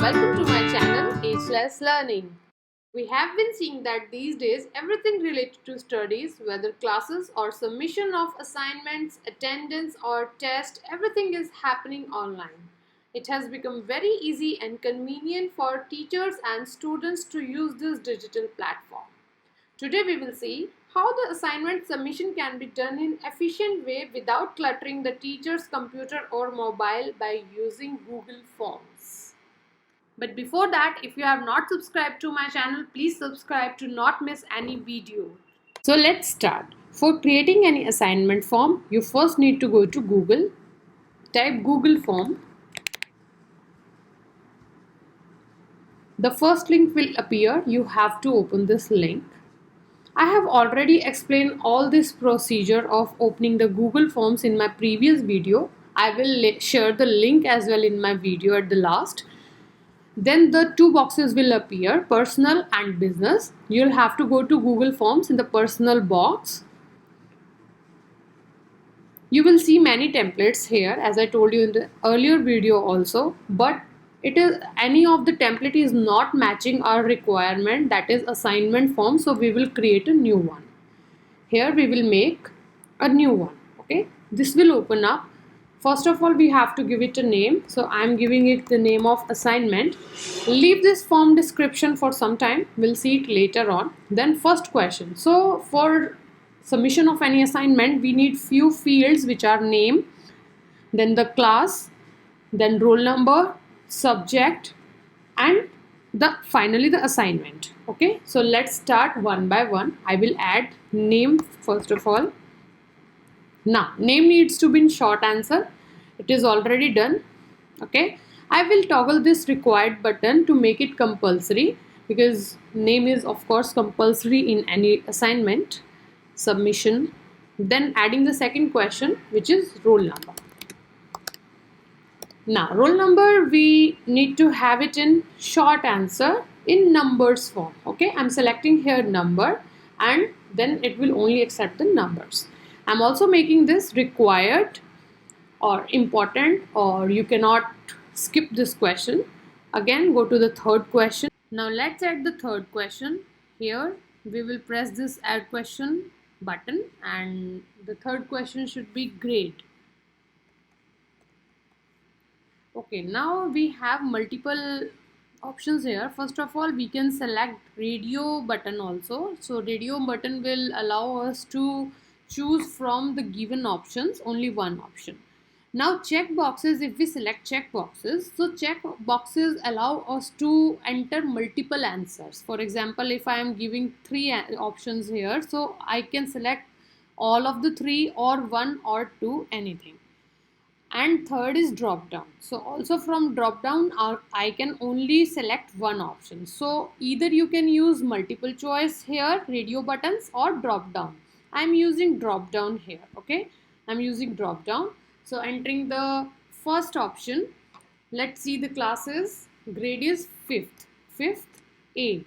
Welcome to my channel Ageless Learning. We have been seeing that these days everything related to studies, whether classes or submission of assignments, attendance or test, everything is happening online. It has become very easy and convenient for teachers and students to use this digital platform. Today we will see how the assignment submission can be done in efficient way without cluttering the teacher's computer or mobile by using Google Forms. But before that, if you have not subscribed to my channel, please subscribe to not miss any video. So let's start. For creating any assignment form, you first need to go to Google, type Google Form. The first link will appear. You have to open this link. I have already explained all this procedure of opening the Google Forms in my previous video. I will share the link as well in my video at the last. Then the two boxes will appear, personal and business. You'll have to go to Google Forms in the personal box. You will see many templates here, as I told you in the earlier video also, but any of the template is not matching our requirement, that is assignment form, so we will create a new one. Here we will make a new one. Okay, this will open up. First of all, we have to give it a name. So I'm giving it the name of assignment. Leave this form description for some time. We'll see it later on. Then first question. So for submission of any assignment, we need few fields which are name, then the class, then roll number, subject, and finally the assignment. Okay, so let's start one by one. I will add name first of all. Now name needs to be in short answer. It is already done. Okay, I will toggle this required button to make it compulsory, because name is of course compulsory in any assignment submission. Then adding the second question, which is roll number. Now roll number, we need to have it in short answer in numbers form. Okay, I'm selecting here number, and then it will only accept the numbers. I'm also making this required or important, or you cannot skip this question. Again, go to the third question. Now let's add the third question. Here we will press this add question button, and the third question should be grade. Okay, now we have multiple options here. First of all, we can select radio button also. So radio button will allow us to choose from the given options only one option. Now check boxes, if we select check boxes, so check boxes allow us to enter multiple answers. For example, if I am giving three options here, so I can select all of the three or one or two, anything. And third is drop down. So also from drop down I can only select one option. So either you can use multiple choice here, radio buttons, or drop down. I'm using drop down here. Okay, I'm using drop down. So entering the first option, let's see the classes. Grade is 5th A,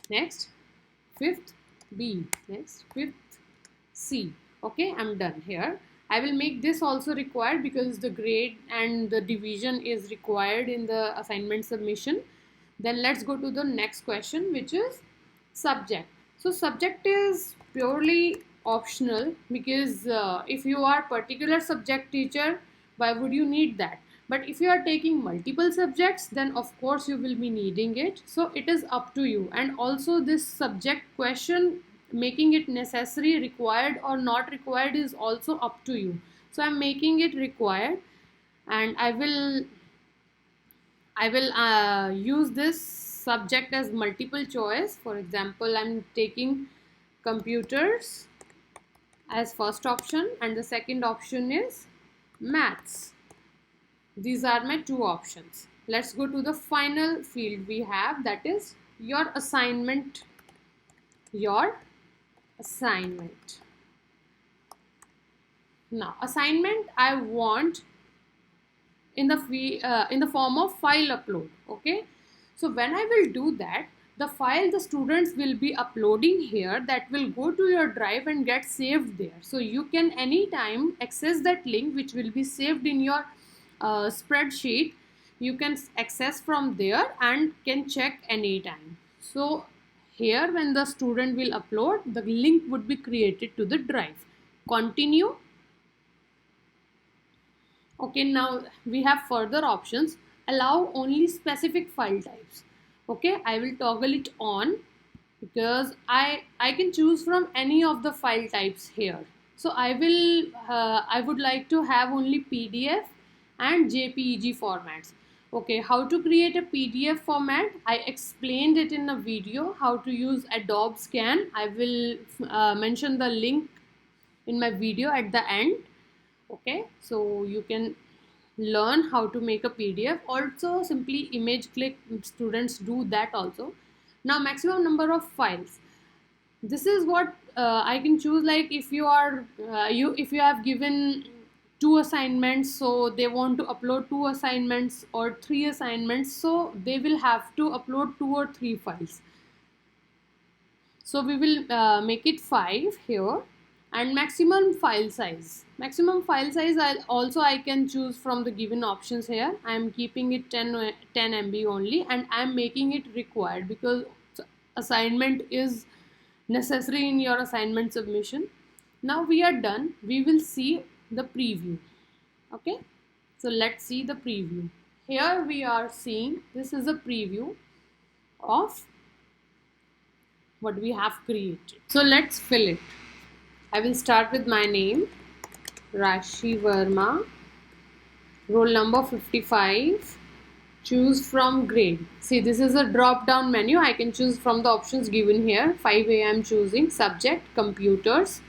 next 5th B, next 5th C. Okay, I'm done here. I will make this also required because the grade and the division is required in the assignment submission. Then let's go to the next question, which is subject. So subject is purely optional, because if you are particular subject teacher, why would you need that? But if you are taking multiple subjects, then of course you will be needing it. So it is up to you. And also this subject question, making it necessary, required or not required, is also up to you. So I'm making it required, and I will use this subject as multiple choice. For example, I'm taking computers as first option, and the second option is maths. These are my two options. Let's go to the final field we have, that is your assignment. Now assignment I want in the form of file upload. Okay, so when I will do that, the file the students will be uploading here, that will go to your drive and get saved there. So you can anytime access that link which will be saved in your spreadsheet, you can access from there and can check anytime. So here when the student will upload, the link would be created to the drive. Continue. Okay, now we have further options. Allow only specific file types. Okay, I will toggle it on because I can choose from any of the file types here. So I would like to have only PDF and JPEG formats. Okay, how to create a PDF format? I explained it in a video how to use Adobe Scan. I will mention the link in my video at the end. Okay, so you can learn how to make a PDF. Also simply image click, students do that also. Now maximum number of files, this is what I can choose. Like if you are if you have given two assignments, so they want to upload two assignments or three assignments, so they will have to upload two or three files. So we will make it 5 here. And maximum file size, I can choose from the given options here. I am keeping it 10 MB only, and I am making it required because assignment is necessary in your assignment submission. Now we are done. We will see the preview. Okay, so let's see the preview. Here we are seeing, this is a preview of what we have created. So let's fill it. I will start with my name, Rashi Verma, roll number 55, choose from grade. See, this is a drop down menu. I can choose from the options given here. 5A I am choosing, subject, computers,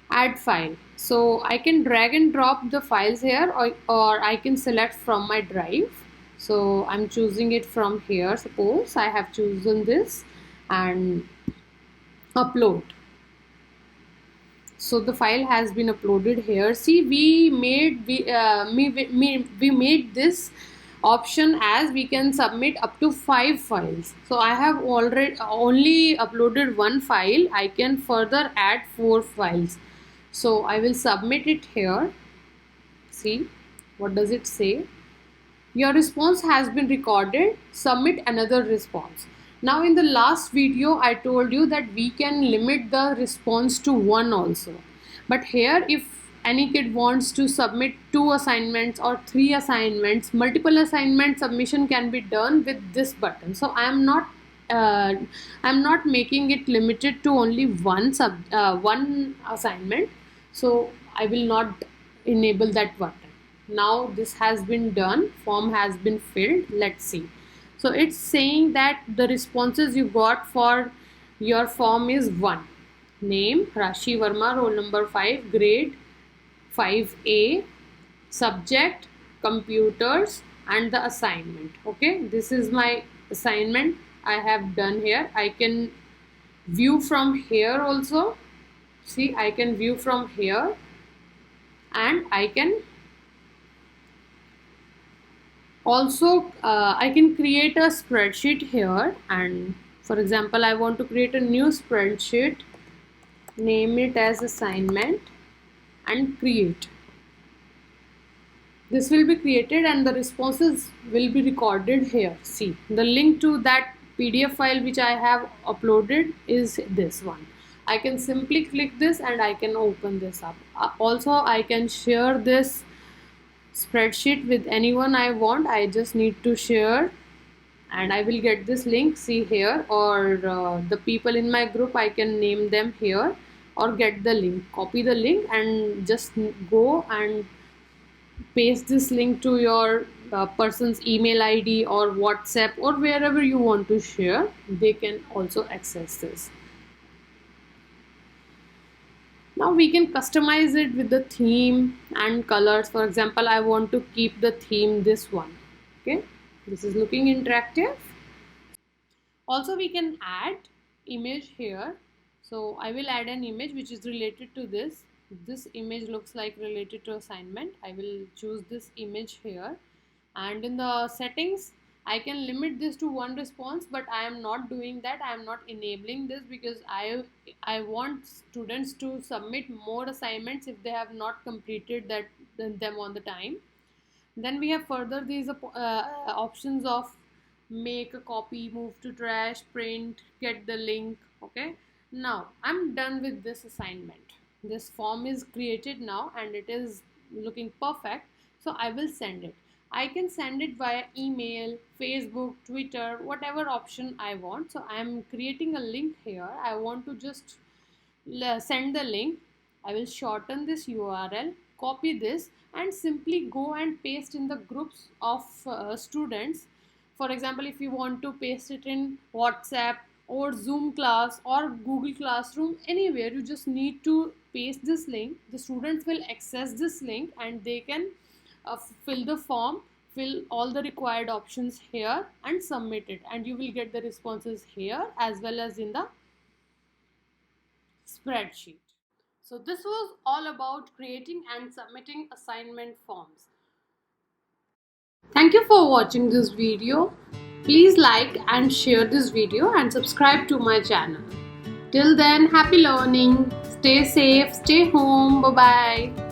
add file. So I can drag and drop the files here, or I can select from my drive. So I'm choosing it from here. Suppose I have chosen this and upload. So the file has been uploaded here. See, we made this option as we can submit up to 5 files. So I have already only uploaded one file. I can further add 4 files. So I will submit it here. See, what does it say? Your response has been recorded. Submit another response. Now in the last video I told you that we can limit the response to 1 also. But here if any kid wants to submit 2 assignments or 3 assignments, multiple assignment submission can be done with this button. So I'm not making it limited to only one assignment. So I will not enable that button. Now this has been done, form has been filled. Let's see. So it's saying that the responses you got for your form is 1. Name, Rashi Verma, roll number 5, grade 5A, subject, computers, and the assignment. Okay, this is my assignment I have done here. I can view from here also. See, I can view from here, and I can also I can create a spreadsheet here. And for example, I want to create a new spreadsheet, name it as assignment, and create. This will be created and the responses will be recorded here. See, the link to that PDF file which I have uploaded is this one. I can simply click this and I can open this up. Also, I can share this spreadsheet with anyone I want. I just need to share and I will get this link. See here, or the people in my group, I can name them here or get the link, copy the link and just go and paste this link to your person's email ID or WhatsApp or wherever you want to share. They can also access this. Now we can customize it with the theme and colors. For example, I want to keep the theme this one. Okay, this is looking interactive. Also we can add image here. So I will add an image which is related to this. This image looks like related to assignment. I will choose this image here, and in the settings I can limit this to one response, but I am not doing that. I am not enabling this because I want students to submit more assignments if they have not completed them on the time. Then we have further these options of make a copy, move to trash, print, get the link. Okay, now I'm done with this assignment. This form is created now and it is looking perfect, so I will send it. I can send it via email, Facebook, Twitter, whatever option I want. So I'm creating a link here. I want to just send the link. I will shorten this URL, copy this, and simply go and paste in the groups of students. For example, if you want to paste it in WhatsApp or Zoom class or Google Classroom, anywhere, you just need to paste this link. The students will access this link and they can fill the form, fill all the required options here and submit it, and you will get the responses here as well as in the spreadsheet. So this was all about creating and submitting assignment forms. Thank you for watching this video. Please like and share this video and subscribe to my channel. Till then, happy learning. Stay safe, stay home. Bye bye.